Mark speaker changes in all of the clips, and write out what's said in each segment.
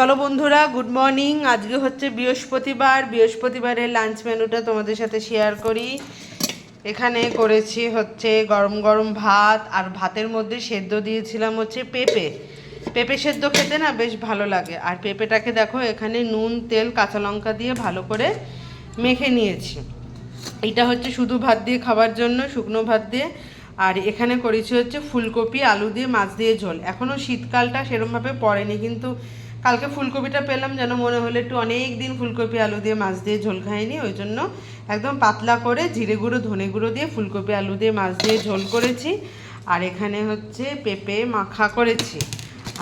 Speaker 1: চলো বন্ধুরা, good morning. আজকে হচ্ছে বৃহস্পতিবারের লাঞ্চ মেনুটা তোমাদের সাথে শেয়ার করি। এখানে করেছি হচ্ছে গরম গরম ভাত, আর ভাতের মধ্যে সেদ্ধ দিয়েছিলাম হচ্ছে পেঁপে সেদ্ধ খেতে না বেশ ভালো লাগে। আর পেঁপেটাকে দেখো এখানে নুন, তেল, কাঁচা লঙ্কা দিয়ে ভালো করে মেখে নিয়েছি। এটা হচ্ছে শুধু ভাত দিয়ে খাবার জন্য, শুকনো ভাত দিয়ে। আর এখানে করেছি হচ্ছে ফুলকপি আলু দিয়ে মাছ দিয়ে ঝোল। এখনও শীতকালটা সেরমভাবে পড়েনি, কিন্তু কালকে ফুলকপিটা পেলাম যেন মনে হলো একটু অনেক দিন ফুলকপি আলু দিয়ে মাছ দিয়ে ঝোল খাইনি, ওই জন্য একদম পাতলা করে জিরে গুঁড়ো ধনে গুঁড়ো দিয়ে ফুলকপি আলু দিয়ে মাছ দিয়ে ঝোল করেছি। আর এখানে হচ্ছে পেঁপে মাখা করেছি।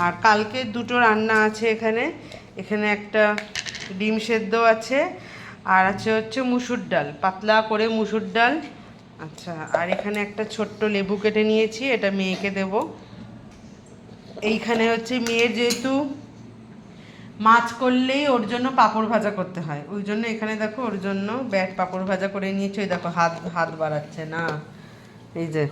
Speaker 1: আর কালকে দুটো রান্না আছে এখানে। এখানে একটা ডিম সেদ্ধ আছে, আর আছে হচ্ছে মুসুর ডাল, পাতলা করে মুসুর ডাল। আচ্ছা, আর এখানে একটা ছোট্ট লেবু কেটে নিয়েছি, এটা মেয়েকে দেব। এইখানে হচ্ছে মেয়ের যেহেতু মাছ করলেই ওর জন্য পাঁপড় ভাজা করতে হয়, ওই জন্য এখানে দেখো ওর জন্য পাঁপড় ভাজা করে নিয়েছি। ওই দেখো হাত হাত বাড়াচ্ছে না, এই যে।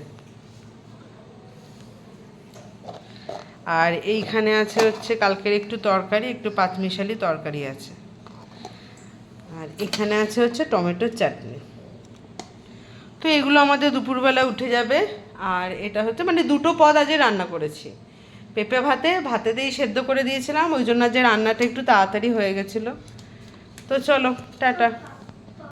Speaker 1: আর এইখানে আছে হচ্ছে কালকের একটু তরকারি, একটু পাঁচমিশালি তরকারি আছে। আর এখানে আছে হচ্ছে টমেটোর চাটনি। তো এগুলো আমাদের দুপুরবেলা উঠে যাবে। আর এটা হচ্ছে মানে দুটো পদ আজকে রান্না করেছি। পেঁপে ভাতে দিয়েই সেদ্ধ করে দিয়েছিলাম, ওই জন্য যে রান্নাটা একটু তাড়াতাড়ি হয়ে গেছিলো। তো চলো, টাটা।